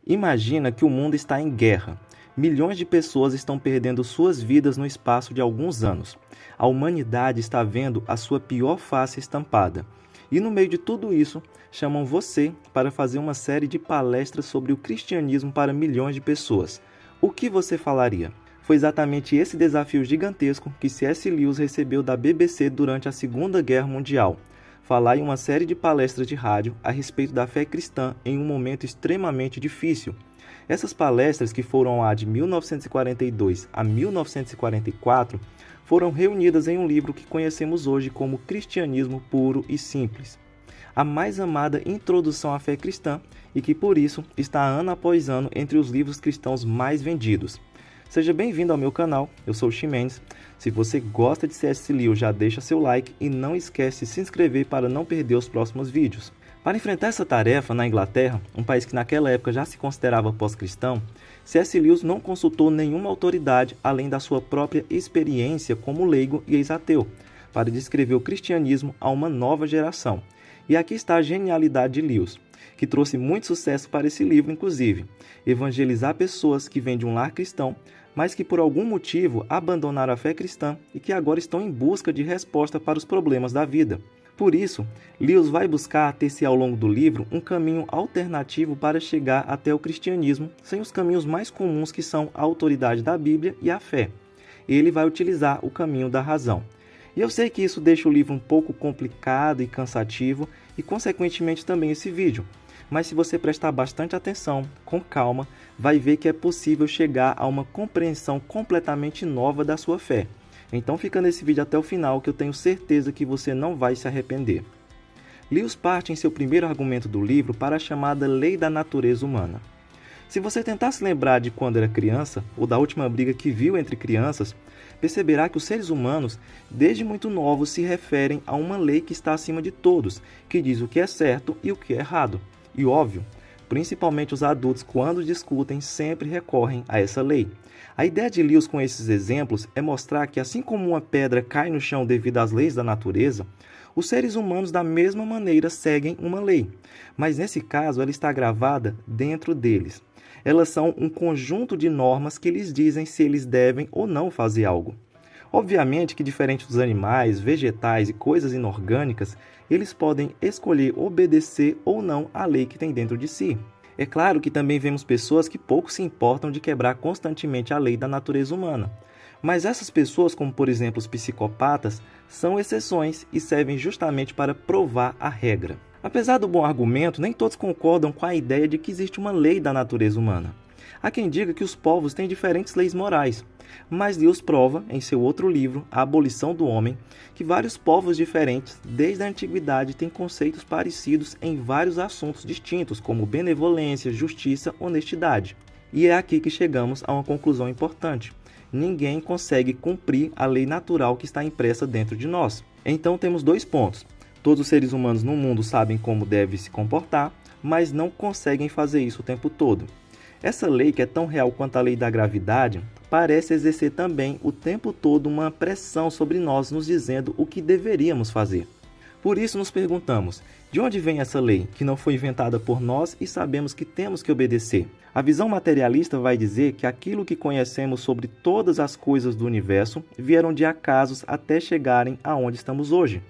Imagina que o mundo está em guerra. Milhões de pessoas estão perdendo suas vidas no espaço de alguns anos. A humanidade está vendo a sua pior face estampada. E no meio de tudo isso, chamam você para fazer uma série de palestras sobre o cristianismo para milhões de pessoas. O que você falaria? Foi exatamente esse desafio gigantesco que C.S. Lewis recebeu da BBC durante a Segunda Guerra Mundial. Falar em uma série de palestras de rádio a respeito da fé cristã em um momento extremamente difícil. Essas palestras, que foram lá de 1942 a 1944, foram reunidas em um livro que conhecemos hoje como Cristianismo Puro e Simples. A mais amada introdução à fé cristã e que, por isso, está ano após ano entre os livros cristãos mais vendidos. Seja bem-vindo ao meu canal, eu sou o Ximenes. Se você gosta de C.S. Lewis, já deixa seu like e não esquece de se inscrever para não perder os próximos vídeos. Para enfrentar essa tarefa na Inglaterra, um país que naquela época já se considerava pós-cristão, C.S. Lewis não consultou nenhuma autoridade além da sua própria experiência como leigo e ex-ateu, para descrever o cristianismo a uma nova geração. E aqui está a genialidade de Lewis, que trouxe muito sucesso para esse livro, inclusive, evangelizar pessoas que vêm de um lar cristão, mas que por algum motivo abandonaram a fé cristã e que agora estão em busca de resposta para os problemas da vida. Por isso, Lewis vai buscar tecer ao longo do livro um caminho alternativo para chegar até o cristianismo, sem os caminhos mais comuns que são a autoridade da Bíblia e a fé. Ele vai utilizar o caminho da razão. E eu sei que isso deixa o livro um pouco complicado e cansativo e, consequentemente, também esse vídeo. Mas se você prestar bastante atenção, com calma, vai ver que é possível chegar a uma compreensão completamente nova da sua fé. Então fica nesse vídeo até o final, que eu tenho certeza que você não vai se arrepender. Lewis parte em seu primeiro argumento do livro para a chamada lei da natureza humana. Se você tentar se lembrar de quando era criança, ou da última briga que viu entre crianças, perceberá que os seres humanos, desde muito novos, se referem a uma lei que está acima de todos, que diz o que é certo e o que é errado. E óbvio, principalmente os adultos, quando discutem, sempre recorrem a essa lei. A ideia de Lewis com esses exemplos é mostrar que, assim como uma pedra cai no chão devido às leis da natureza, os seres humanos da mesma maneira seguem uma lei, mas nesse caso ela está gravada dentro deles. Elas são um conjunto de normas que lhes dizem se eles devem ou não fazer algo. Obviamente que, diferente dos animais, vegetais e coisas inorgânicas, eles podem escolher obedecer ou não à lei que tem dentro de si. É claro que também vemos pessoas que pouco se importam de quebrar constantemente a lei da natureza humana. Mas essas pessoas, como por exemplo os psicopatas, são exceções e servem justamente para provar a regra. Apesar do bom argumento, nem todos concordam com a ideia de que existe uma lei da natureza humana. Há quem diga que os povos têm diferentes leis morais, mas Lewis prova, em seu outro livro, A Abolição do Homem, que vários povos diferentes, desde a antiguidade, têm conceitos parecidos em vários assuntos distintos, como benevolência, justiça, honestidade. E é aqui que chegamos a uma conclusão importante. Ninguém consegue cumprir a lei natural que está impressa dentro de nós. Então temos dois pontos. Todos os seres humanos no mundo sabem como devem se comportar, mas não conseguem fazer isso o tempo todo. Essa lei, que é tão real quanto a lei da gravidade, parece exercer também o tempo todo uma pressão sobre nós, nos dizendo o que deveríamos fazer. Por isso nos perguntamos, de onde vem essa lei, que não foi inventada por nós e sabemos que temos que obedecer? A visão materialista vai dizer que aquilo que conhecemos sobre todas as coisas do universo vieram de acasos até chegarem aonde estamos hoje.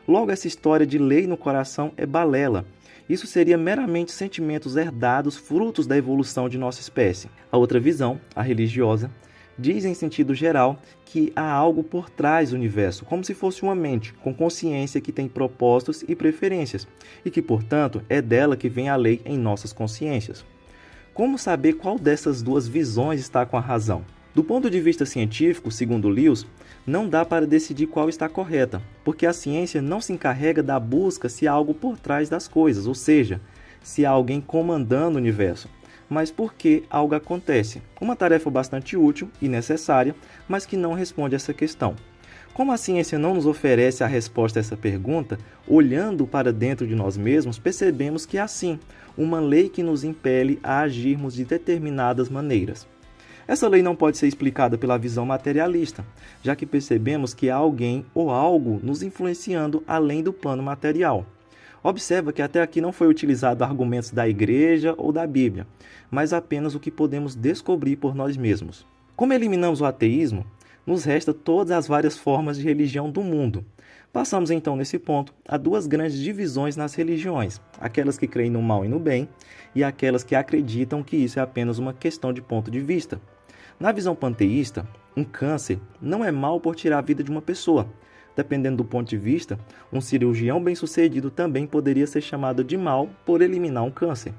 Logo, essa história de lei no coração é balela. Isso seria meramente sentimentos herdados, frutos da evolução de nossa espécie. A outra visão, a religiosa, diz em sentido geral que há algo por trás do universo, como se fosse uma mente, com consciência que tem propósitos e preferências, e que, portanto, é dela que vem a lei em nossas consciências. Como saber qual dessas duas visões está com a razão? Do ponto de vista científico, segundo Lewis, não dá para decidir qual está correta, porque a ciência não se encarrega da busca se há algo por trás das coisas, ou seja, se há alguém comandando o universo, mas por que algo acontece. Uma tarefa bastante útil e necessária, mas que não responde a essa questão. Como a ciência não nos oferece a resposta a essa pergunta, olhando para dentro de nós mesmos, percebemos que há sim uma lei que nos impele a agirmos de determinadas maneiras. Essa lei não pode ser explicada pela visão materialista, já que percebemos que há alguém ou algo nos influenciando além do plano material. Observa que até aqui não foi utilizado argumentos da igreja ou da Bíblia, mas apenas o que podemos descobrir por nós mesmos. Como eliminamos o ateísmo, nos resta todas as várias formas de religião do mundo. Passamos então nesse ponto a duas grandes divisões nas religiões, aquelas que creem no mal e no bem, e aquelas que acreditam que isso é apenas uma questão de ponto de vista. Na visão panteísta, um câncer não é mal por tirar a vida de uma pessoa. Dependendo do ponto de vista, um cirurgião bem-sucedido também poderia ser chamado de mal por eliminar um câncer.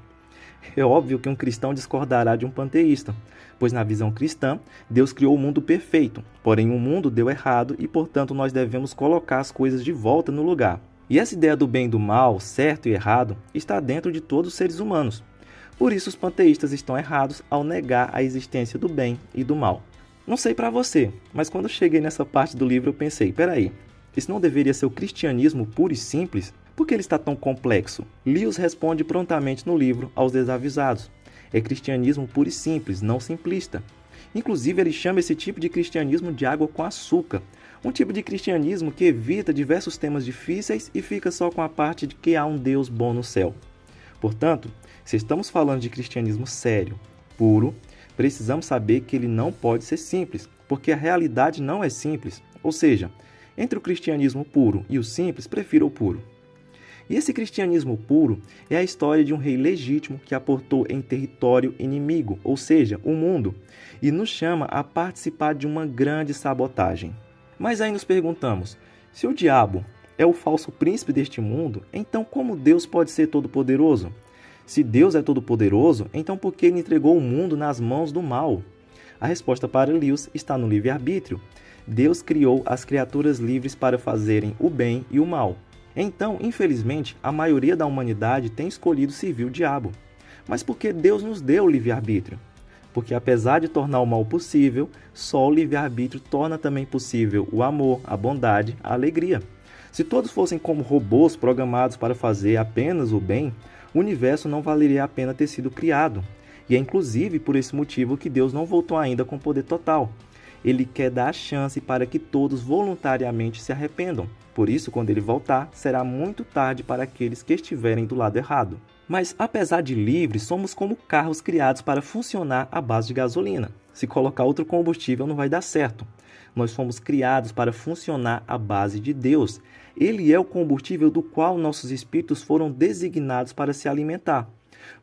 É óbvio que um cristão discordará de um panteísta, pois na visão cristã, Deus criou o mundo perfeito, porém o mundo deu errado e, portanto, nós devemos colocar as coisas de volta no lugar. E essa ideia do bem e do mal, certo e errado, está dentro de todos os seres humanos. Por isso os panteístas estão errados ao negar a existência do bem e do mal. Não sei para você, mas quando eu cheguei nessa parte do livro eu pensei, peraí, isso não deveria ser o cristianismo puro e simples? Por que ele está tão complexo? Lewis responde prontamente no livro aos desavisados. É cristianismo puro e simples, não simplista. Inclusive ele chama esse tipo de cristianismo de água com açúcar, um tipo de cristianismo que evita diversos temas difíceis e fica só com a parte de que há um Deus bom no céu. Portanto, se estamos falando de cristianismo sério, puro, precisamos saber que ele não pode ser simples, porque a realidade não é simples. Ou seja, entre o cristianismo puro e o simples, prefiro o puro. E esse cristianismo puro é a história de um rei legítimo que aportou em território inimigo, ou seja, o mundo, e nos chama a participar de uma grande sabotagem. Mas aí nos perguntamos, se o diabo é o falso príncipe deste mundo, então como Deus pode ser todo-poderoso? Se Deus é todo-poderoso, então por que ele entregou o mundo nas mãos do mal? A resposta para Lewis está no livre-arbítrio. Deus criou as criaturas livres para fazerem o bem e o mal. Então, infelizmente, a maioria da humanidade tem escolhido servir o diabo. Mas por que Deus nos deu o livre-arbítrio? Porque apesar de tornar o mal possível, só o livre-arbítrio torna também possível o amor, a bondade, a alegria. Se todos fossem como robôs programados para fazer apenas o bem, o universo não valeria a pena ter sido criado. E é inclusive por esse motivo que Deus não voltou ainda com poder total. Ele quer dar a chance para que todos voluntariamente se arrependam. Por isso, quando ele voltar, será muito tarde para aqueles que estiverem do lado errado. Mas, apesar de livres, somos como carros criados para funcionar à base de gasolina. Se colocar outro combustível, não vai dar certo. Nós fomos criados para funcionar à base de Deus. Ele é o combustível do qual nossos espíritos foram designados para se alimentar.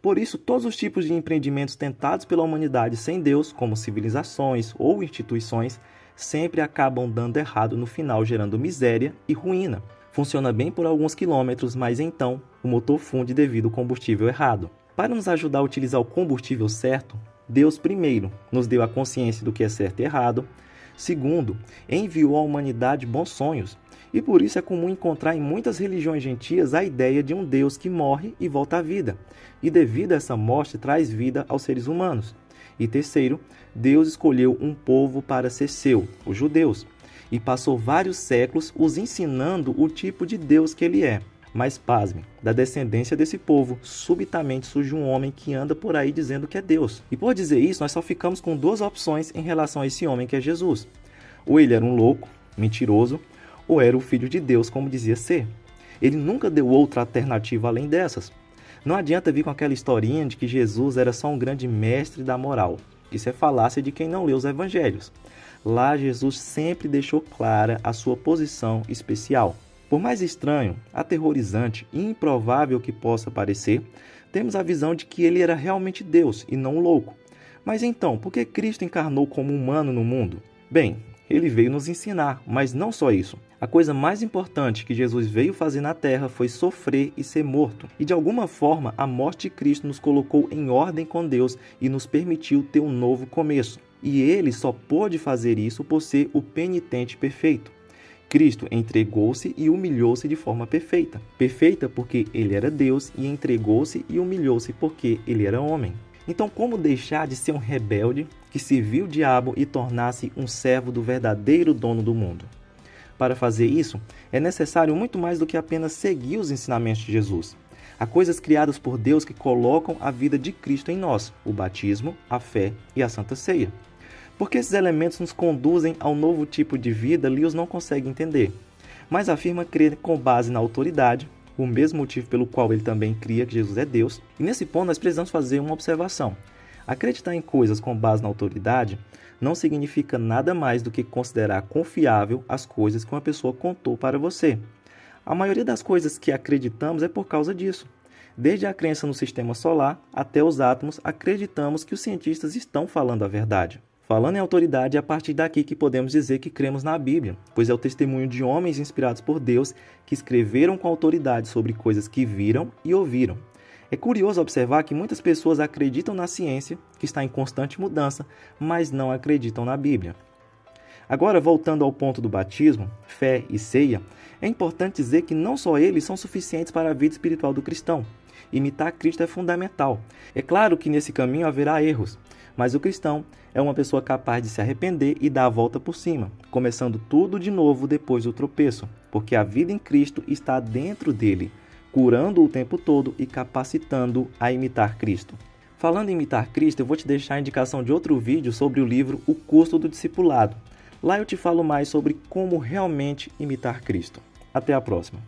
Por isso, todos os tipos de empreendimentos tentados pela humanidade sem Deus, como civilizações ou instituições, sempre acabam dando errado no final, gerando miséria e ruína. Funciona bem por alguns quilômetros, mas então o motor funde devido ao combustível errado. Para nos ajudar a utilizar o combustível certo, Deus, primeiro, nos deu a consciência do que é certo e errado. Segundo, enviou à humanidade bons sonhos. E por isso é comum encontrar em muitas religiões gentias a ideia de um Deus que morre e volta à vida. E devido a essa morte traz vida aos seres humanos. E terceiro, Deus escolheu um povo para ser seu, os judeus. E passou vários séculos os ensinando o tipo de Deus que ele é. Mas pasme, da descendência desse povo, subitamente surge um homem que anda por aí dizendo que é Deus. E por dizer isso, nós só ficamos com duas opções em relação a esse homem que é Jesus. Ou ele era um louco, mentiroso, ou era o filho de Deus, como dizia ser. Ele nunca deu outra alternativa além dessas. Não adianta vir com aquela historinha de que Jesus era só um grande mestre da moral. Isso é falácia de quem não lê os evangelhos. Lá Jesus sempre deixou clara a sua posição especial. Por mais estranho, aterrorizante e improvável que possa parecer, temos a visão de que ele era realmente Deus e não um louco. Mas então, por que Cristo encarnou como humano no mundo? Bem, ele veio nos ensinar, mas não só isso. A coisa mais importante que Jesus veio fazer na Terra foi sofrer e ser morto. E de alguma forma, a morte de Cristo nos colocou em ordem com Deus e nos permitiu ter um novo começo. E ele só pôde fazer isso por ser o penitente perfeito. Cristo entregou-se e humilhou-se de forma perfeita. Perfeita porque ele era Deus e entregou-se e humilhou-se porque ele era homem. Então, como deixar de ser um rebelde que serviu o diabo e tornar-se um servo do verdadeiro dono do mundo? Para fazer isso, é necessário muito mais do que apenas seguir os ensinamentos de Jesus. Há coisas criadas por Deus que colocam a vida de Cristo em nós, o batismo, a fé e a Santa Ceia. Porque esses elementos nos conduzem ao novo tipo de vida, Lewis não consegue entender, mas afirma crer com base na autoridade, o mesmo motivo pelo qual ele também cria que Jesus é Deus. E nesse ponto nós precisamos fazer uma observação. Acreditar em coisas com base na autoridade não significa nada mais do que considerar confiável as coisas que uma pessoa contou para você. A maioria das coisas que acreditamos é por causa disso. Desde a crença no sistema solar até os átomos, acreditamos que os cientistas estão falando a verdade. Falando em autoridade, é a partir daqui que podemos dizer que cremos na Bíblia, pois é o testemunho de homens inspirados por Deus que escreveram com autoridade sobre coisas que viram e ouviram. É curioso observar que muitas pessoas acreditam na ciência, que está em constante mudança, mas não acreditam na Bíblia. Agora, voltando ao ponto do batismo, fé e ceia, é importante dizer que não só eles são suficientes para a vida espiritual do cristão. Imitar Cristo é fundamental. É claro que nesse caminho haverá erros, mas o cristão é uma pessoa capaz de se arrepender e dar a volta por cima, começando tudo de novo depois do tropeço, porque a vida em Cristo está dentro dele, curando-o o tempo todo e capacitando-o a imitar Cristo. Falando em imitar Cristo, eu vou te deixar a indicação de outro vídeo sobre o livro O Custo do Discipulado. Lá eu te falo mais sobre como realmente imitar Cristo. Até a próxima!